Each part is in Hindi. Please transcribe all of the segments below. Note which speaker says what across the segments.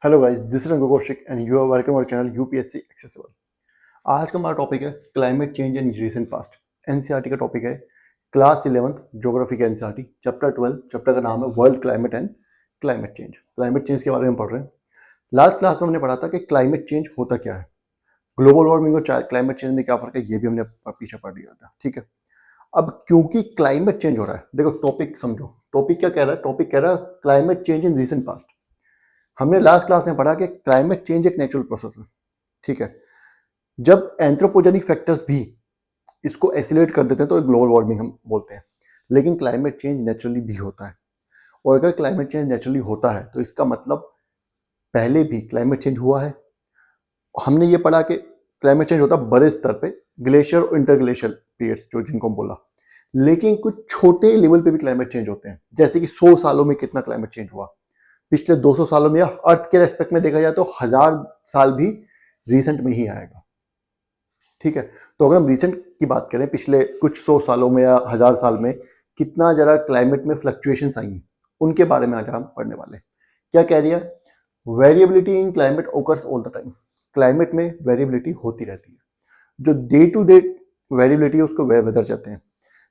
Speaker 1: Hello guys, this is Rango Kaushik and you are welcome our channel UPSC accessible. आज का हमारा टॉपिक है climate change in recent past. NCERT का टॉपिक है क्लास 11th ज्योग्राफी का एनसीईआरटी चैप्टर 12। चैप्टर का नाम है world climate and climate change. Climate change के बारे में पढ़ रहे हैं। लास्ट क्लास में हमने पढ़ा था कि क्लाइमेट चेंज होता क्या है, ग्लोबल वार्मिंग और क्लाइमेट चेंज में क्या फर्क है, ये भी हमने पीछे पढ़ लिया था। ठीक है, अब क्योंकि क्लाइमेट चेंज हो रहा है, देखो टॉपिक समझो। टॉपिक क्या कह रहा है? टॉपिक कह रहा है climate change in recent past. हमने लास्ट क्लास में पढ़ा कि क्लाइमेट चेंज एक नेचुरल प्रोसेस है। ठीक है, जब एंथ्रोपोजेनिक फैक्टर्स भी इसको एसिलेट कर देते हैं तो ग्लोबल वार्मिंग हम बोलते हैं। लेकिन क्लाइमेट चेंज नेचुरली भी होता है, और अगर क्लाइमेट चेंज नेचुरली होता है तो इसका मतलब पहले भी क्लाइमेट चेंज हुआ है। हमने ये पढ़ा कि क्लाइमेट चेंज होता है बड़े स्तर पे, ग्लेशियर और इंटरग्लेशियर पीरियड्स जो जिनको हम बोला। लेकिन कुछ छोटे लेवल पे भी क्लाइमेट चेंज होते हैं, जैसे कि 100 सालों में कितना क्लाइमेट चेंज हुआ, पिछले 200 सालों में, या अर्थ के रेस्पेक्ट में देखा जाए तो 1000 साल भी रिसेंट में ही आएगा। ठीक है, तो अगर हम रिसेंट की बात करें, पिछले कुछ 100 सालों में या 1000 साल में कितना जरा क्लाइमेट में फ्लक्चुएशंस आई हैं, उनके बारे में आज हम पढ़ने वाले हैं। क्या कह रही है? Variability in climate occurs all the time. Climate में वेरिएबिलिटी होती रहती है। जो डे टू डे वेरिएबिलिटी है उसको वेदर कहते हैं।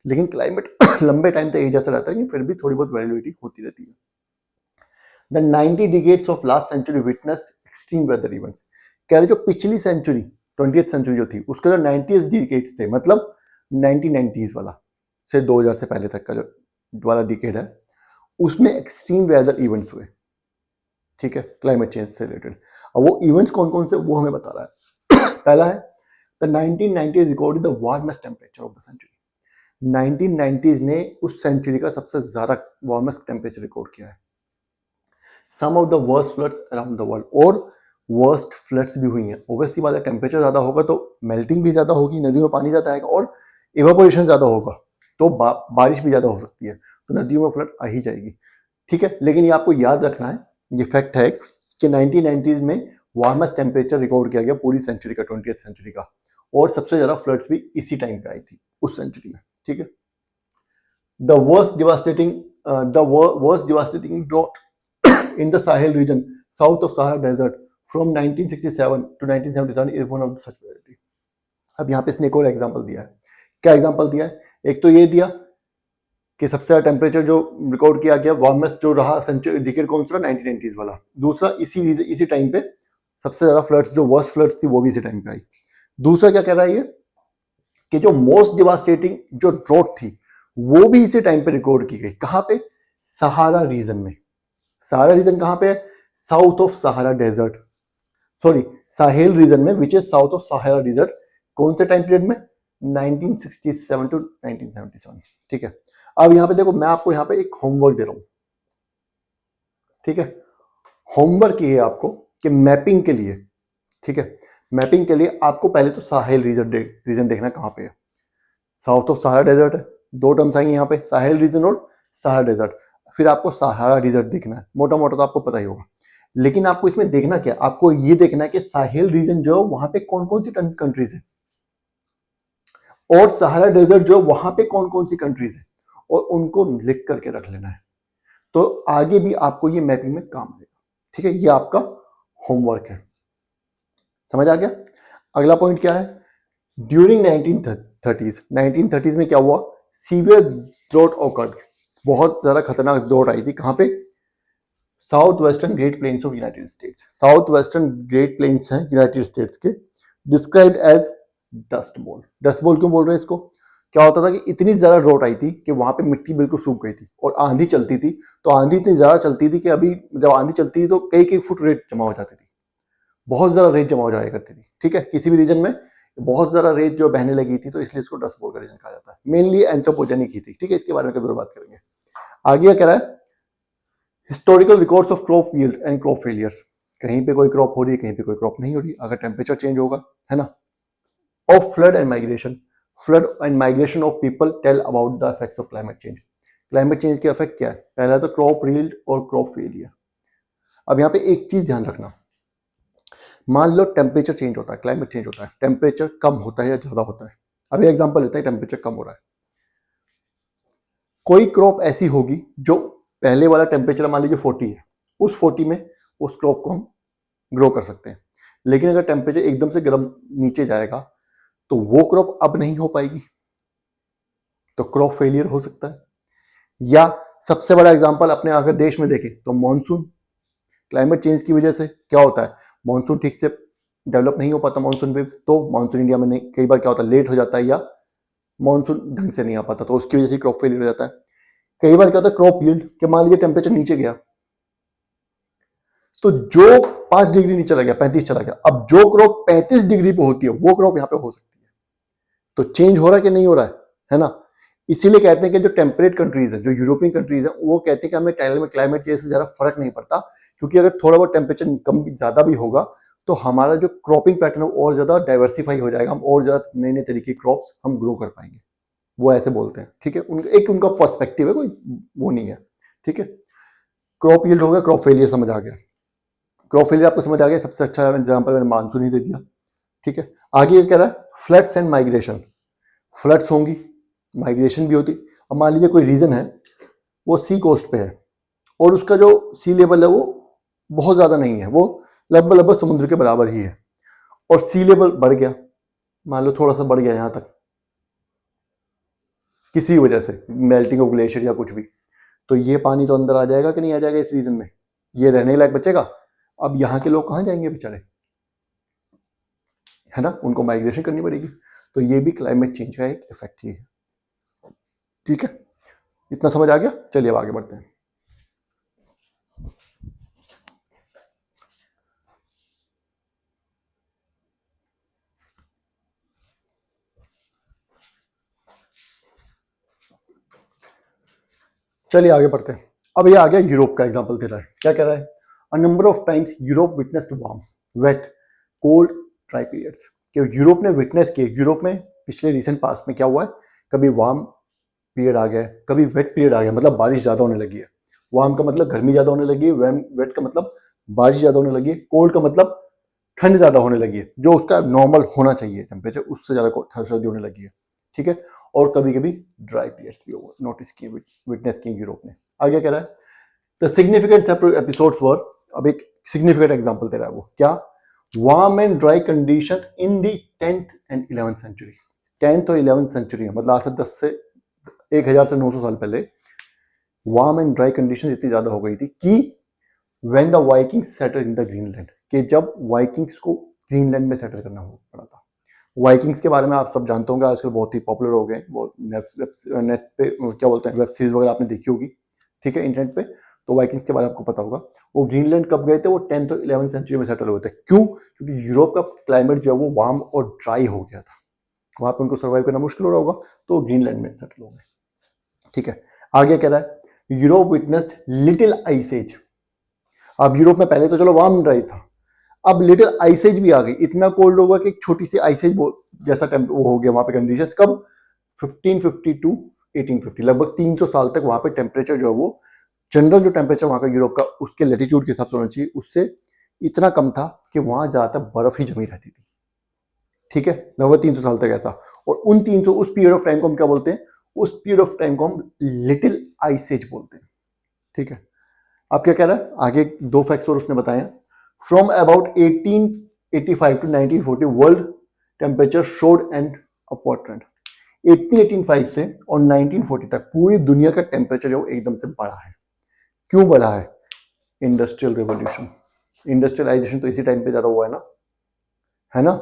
Speaker 1: लेकिन क्लाइमेट लंबे टाइम तक एक जैसा रहता है, लेकिन फिर भी थोड़ी बहुत वेरिएबिलिटी होती रहती है। The 90 decades of last century witnessed extreme weather events। कह रहे जो पिछली सेंचुरी 20th सेंचुरी जो थी उसके जो 90th डिकेड्स थे, मतलब 1990s वाला से 2000 से पहले तक का जो वाला डिकेड है, उसमें एक्सट्रीम वेदर इवेंट्स हुए। ठीक है, क्लाइमेट चेंज से रिलेटेड। अब वो इवेंट्स कौन कौन से वो हमें बता रहा है। पहला है the 1990s recorded the warmest temperature of the century. 1990s ने उस सेंचुरी का सबसे ज्यादा वार्मेस्ट टेम्परेचर रिकॉर्ड किया है। Some of the worst floods around the world, और वर्स्ट फ्लड्स भी हुई हैं। ओब्वियसली बात है, टेम्परेचर ज़्यादा होगा तो मेल्टिंग भी ज़्यादा होगी, नदियों में पानी ज़्यादा आएगा, और इवेपोरेशन ज़्यादा होगा तो बारिश भी ज़्यादा हो सकती है, तो नदियों में फ्लड आ ही जाएगी। ठीक है, लेकिन ये आपको याद रखना है, ये फैक्ट है कि 1990s में वार्मेस्ट टेम्परेचर रिकॉर्ड किया गया पूरी सेंचुरी का, 20th सेंचुरी का, और सबसे ज़्यादा फ्लड्स भी इसी टाइम पे आई थी उस सेंचुरी में। ठीक है, the worst devastating drought in the Sahel region south of Sahara Desert from 1967 to 1977 is one of the such variety। अब यहाँ पे इसने एक और एग्जांपल दिया है। क्या एग्जांपल दिया है? एक तो ये दिया कि सबसे ज्यादा टेम्परेचर जो रिकॉर्ड किया गया, वार्मेस्ट जो रहा सेंचुरी डिकेड कौन सा, 1990s वाला। दूसरा इसी टाइम पे सबसे ज्यादा फ्लड्स, जो वर्स्ट फ्लड्स थी वो भी इसी टाइम पे आई। दूसरा क्या कह रहा है ये कि जो मोस्ट डिवास्टेटिंग जो ड्रॉट थी वो भी इसी टाइम पे रिकॉर्ड की गई। कहाँ पे? सहारा रीजन में। सहारा रीजन कहाँ पे है? South of Sahara desert, sorry Sahel region में, which is south of Sahara desert. कौन से टाइम पीरियड में? 1967 टू 1977। ठीक है, अब यहाँ पे देखो, मैं आपको यहाँ पे एक होमवर्क दे रहा हूँ। ठीक है, होमवर्क ये है आपको कि मैपिंग के लिए, ठीक है, मैपिंग के लिए आपको पहले तो साहेल रीजन देखना कहाँ पे है। साउथ ऑफ सहारा डेजर्ट है, दो टर्म्स आएंगे यहाँ पे, साहेल रीजन और सहारा डेजर्ट। फिर आपको सहारा डेजर्ट देखना है, मोटा मोटा तो आपको पता ही होगा। लेकिन आपको इसमें देखना क्या, आपको ये देखना है कि साहेल रीजन जो वहां पे कौन कौन सी कंट्रीज है, और सहारा डेजर्ट जो वहां पे कौन कौन सी कंट्रीज है, और उनको लिख करके रख लेना है। तो आगे भी आपको ये मैपिंग में काम आएगा। ठीक है, ये आपका होमवर्क है। समझ आ गया? अगला पॉइंट क्या है? ड्यूरिंग 1930s में क्या हुआ? Severe drought occurred. बहुत ज्यादा खतरनाक ड्रॉट आई थी। कहां पे? South western great plains of United States. South western great plains हैं यूनाइटेड स्टेट्स के, described as dust bowl. Dust bowl क्यों बोल रहे हैं इसको? क्या होता था कि इतनी ज्यादा ड्रॉट आई थी कि वहां पे मिट्टी बिल्कुल सूख गई थी, और आंधी चलती थी, तो आंधी इतनी ज्यादा चलती थी कि अभी जब आंधी चलती थी तो कई कई फुट रेत जमा हो जाती थी, बहुत ज्यादा रेत जमा हो जाया करती थी। ठीक है, किसी भी रीजन में बहुत ज्यादा रेत जो बहने लगी थी, तो इसलिए इसको डस्ट बोल का रीजन कहा जाता है। मेनली एंथ्रोपोजेनिक ही थी। ठीक है, इसके बारे में कभी बात करेंगे। आगे क्या कह रहा है? Historical records of crop yield and crop failures. कहीं पे कोई क्रॉप हो रही है, कहीं पे कोई क्रॉप नहीं हो रही, अगर टेम्परेचर चेंज होगा, है ना। Of flood and migration. Flood and migration of people tell about the effects of climate change. Climate change के इफेक्ट क्या है? पहला तो क्रॉप यील्ड और क्रॉप फेलियर। अब यहाँ पे एक चीज ध्यान रखना, मान लो टेम्परेचर चेंज होता है, क्लाइमेट चेंज होता है, टेम्परेचर कम होता है या ज्यादा होता है। अब एग्जांपल लेते हैं, टेम्परेचर कम हो रहा है, कोई क्रॉप ऐसी होगी जो पहले वाला टेम्परेचर मान लीजिए 40 है, उस 40 में उस क्रॉप को हम ग्रो कर सकते हैं। लेकिन अगर टेम्परेचर एकदम से गर्म नीचे जाएगा तो वो क्रॉप अब नहीं हो पाएगी, तो क्रॉप फेलियर हो सकता है। या सबसे बड़ा एग्जांपल अपने अगर देश में देखें तो मॉनसून, क्लाइमेट चेंज की वजह से क्या होता है, मॉनसून ठीक से डेवलप नहीं हो पाता, मॉनसून वेव्स, तो मॉनसून इंडिया में नहीं, कई बार क्या होता है लेट हो जाता है या मॉनसून ढंग से नहीं आ पाता, तो उसकी वजह से क्रॉप फेलियर हो जाता है। कई बार क्या होता है क्रॉप यील्ड के मान लीजिए टेम्परेचर नीचे गया, तो जो 5 डिग्री नीचे चला गया, 35 चला गया, अब जो क्रॉप 35 डिग्री पे होती है वो क्रॉप यहाँ पे हो सकती है। तो चेंज हो रहा है कि नहीं हो रहा है ना। इसीलिए कहते हैं कि जो टेम्परेट कंट्रीज है, जो यूरोपियन कंट्रीज है, वो कहते हैं कि हमें क्लाइमेट चेंज से ज्यादा फर्क नहीं पड़ता, क्योंकि अगर थोड़ा बहुत टेम्परेचर कम ज्यादा भी होगा तो हमारा जो क्रॉपिंग पैटर्न है और ज्यादा डाइवर्सिफाई हो जाएगा, हम और ज्यादा नए नए तरीके की क्रॉप्स हम ग्रो कर पाएंगे। वो ऐसे बोलते हैं, ठीक है, एक उनका पर्सपेक्टिव है, कोई वो नहीं है, ठीक है। क्रॉप यील्ड हो गया, क्रॉप फेलियर समझ आ गया, क्रॉप फेलियर आपको समझ आ गया, सबसे अच्छा एग्जाम्पल मैंने मानसून ही दे दिया, ठीक है। आगे ये कह रहा है फ्लड्स एंड माइग्रेशन, फ्लड्स होंगी, माइग्रेशन भी होती। अब मान लीजिए कोई रीजन है वो सी कोस्ट पे है और उसका जो सी लेवल है वो बहुत ज्यादा नहीं है, वो लगभग लगभग समुद्र के बराबर ही है, और सी लेवल बढ़ गया, मान लो थोड़ा सा बढ़ गया यहां तक किसी वजह से, मेल्टिंग ऑफ ग्लेशियर या कुछ भी, तो ये पानी तो अंदर आ जाएगा कि नहीं आ जाएगा इस रीजन में, ये रहने लायक बचेगा। अब यहाँ के लोग कहाँ जाएंगे बेचारे, है ना, उनको माइग्रेशन करनी पड़ेगी। तो ये भी क्लाइमेट चेंज का एक इफेक्ट ही है, ठीक है। इतना समझ आ गया, चलिए अब आगे बढ़ते हैं। चलिए आगे बढ़ते हैं। अब ये आ गया यूरोप का एग्जांपल दे रहा है, क्या कह रहा है, a number of times Europe witnessed warm wet cold dry periods, कि यूरोप ने विटनेस किए, यूरोप में पिछले रिसेंट पास्ट में क्या हुआ है, कभी वार्म पीरियड आ गया, कभी वेट पीरियड आ गया, मतलब बारिश ज्यादा होने लगी है। वार्म का मतलब गर्मी ज्यादा होने लगी है, वेट का मतलब बारिश ज्यादा होने लगी है, कोल्ड का मतलब ठंड ज्यादा होने लगी है, जो उसका नॉर्मल होना चाहिए टेम्परेचर, उससे ज्यादा सर्दी होने लगी है, ठीक है। और कभी कभी ड्राई पीरियड्स भी नोटिस किए, विटनेस किए यूरोप ने। आगे कह रहा है द सिग्निफिकेंट एपिसोड्स वर, अब एक सिग्निफिकेंट एग्जांपल दे रहा है वो, क्या, warm and dry condition in the 10th and 11th century. 10th और 11th सेंचुरी मतलब आज से 10 से 1000 से 900 साल पहले वार्म एंड ड्राई कंडीशन इतनी ज्यादा हो गई थी कि when the Vikings settle in the Greenland, कि जब वाइकिंग्स को ग्रीनलैंड में सेटल करना पड़ा था। वाइकिंग्स के बारे में आप सब जानते होंगे, आजकल बहुत ही पॉपुलर हो गए, बहुत नेट पे क्या बोलते हैं, वेब सीरीज वगैरह आपने देखी होगी, ठीक है, इंटरनेट पे, तो वाइकिंग्स के बारे में आपको पता होगा। वो ग्रीनलैंड कब गए थे, वो 10th और 11th सेंचुरी में सेटल हुए थे। क्यों, क्योंकि यूरोप का क्लाइमेट जो है वो वार्म और ड्राई हो गया था, वहां पे उनको सर्वाइव करना मुश्किल हो रहा होगा, तो ग्रीनलैंड में सेटल हो गए, ठीक है। आगे कह रहा है Europe witnessed little ice age. अब यूरोप में पहले तो चलो वार्म ड्राई था, अब लिटिल आइसेज भी आ गई, इतना कोल्ड होगा कि एक छोटी सी आइसेज जैसा वो हो गया वहां पे कंडीशंस। कब, 1550 टू 1850, लगभग 300 साल तक वहां पे टेम्परेचर जो है वो जनरल जो टेम्परेचर वहां का यूरोप का उसके लेटीट्यूड के हिसाब से होना चाहिए, उससे इतना कम था कि वहां ज्यादातर बर्फ ही जमी रहती थी, ठीक है, लगभग 300 साल तक ऐसा। और उन 300 उस पीरियड ऑफ टाइम को हम क्या बोलते हैं, उस पीरियड ऑफ टाइम को हम लिटिल आइसेज बोलते हैं, ठीक है। अब क्या कह रहा है आगे, दो फैक्ट्स और उसने बताए, from about 1885 to 1940 world temperature showed and upward trend. 1885 से और 1940 तक पूरी दुनिया का टेम्परेचर जो एकदम से बढ़ा है। क्यों बढ़ा है, इंडस्ट्रियल रेवोल्यूशन, इंडस्ट्रियलाइजेशन तो इसी टाइम पे ज्यादा हुआ है ना,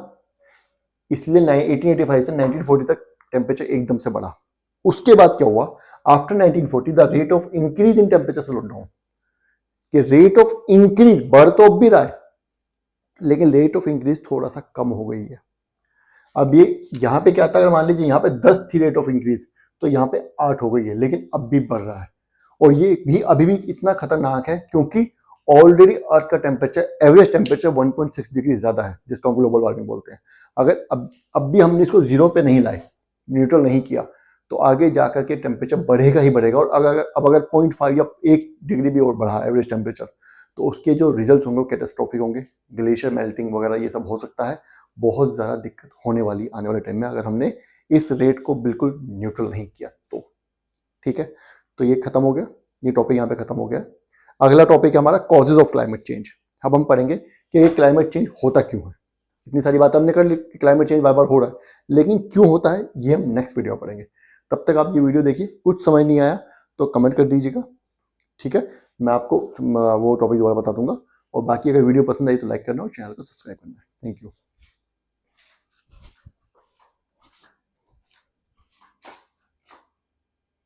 Speaker 1: इसलिए 1885 से 1940 तक टेम्परेचर एकदम से बढ़ा। उसके बाद क्या हुआ, after 1940 the rate of increase in temperature slowed down, कि रेट ऑफ इंक्रीज बढ़ तो अब भी रहा है लेकिन रेट ऑफ इंक्रीज थोड़ा सा कम हो गई है। अब ये यहां पे क्या था, अगर मान लीजिए यहां पे 10 थी रेट ऑफ इंक्रीज, तो यहां पे 8 हो गई है, लेकिन अब भी बढ़ रहा है। और ये भी अभी भी इतना खतरनाक है क्योंकि ऑलरेडी अर्थ का टेम्परेचर, एवरेज टेम्परेचर 1.6 डिग्री ज्यादा है, जिसको हम ग्लोबल वार्मिंग बोलते हैं। अगर अब भी हमने इसको जीरो पे नहीं लाए, न्यूट्रल नहीं किया, तो आगे जाकर के टेम्परेचर बढ़ेगा ही बढ़ेगा। और अगर 0.5 या 1 डिग्री भी और बढ़ा एवरेज टेम्परेचर, तो उसके जो रिजल्ट होंगे कैटेस्ट्रॉफिक होंगे, ग्लेशियर मेल्टिंग वगैरह ये सब हो सकता है, बहुत ज़्यादा दिक्कत होने वाली आने वाले टाइम में, अगर हमने इस रेट को बिल्कुल न्यूट्रल नहीं किया तो, ठीक है, तो ये खत्म हो गया, ये टॉपिक यहाँ पे खत्म हो गया। अगला टॉपिक है हमारा कॉजेज ऑफ क्लाइमेट चेंज। अब हम पढ़ेंगे कि ये क्लाइमेट चेंज होता क्यों है। इतनी सारी बातें हमने कर ली कि क्लाइमेट चेंज बार बार हो रहा है, लेकिन क्यों होता है ये हम नेक्स्ट वीडियो में पढ़ेंगे। तब तक आप ये वीडियो देखिए, कुछ समझ नहीं आया तो कमेंट कर दीजिएगा, ठीक है, मैं आपको वो टॉपिक दोबारा बता दूंगा। और बाकी अगर वीडियो पसंद आई तो लाइक करना और चैनल को सब्सक्राइब करना। Thank you.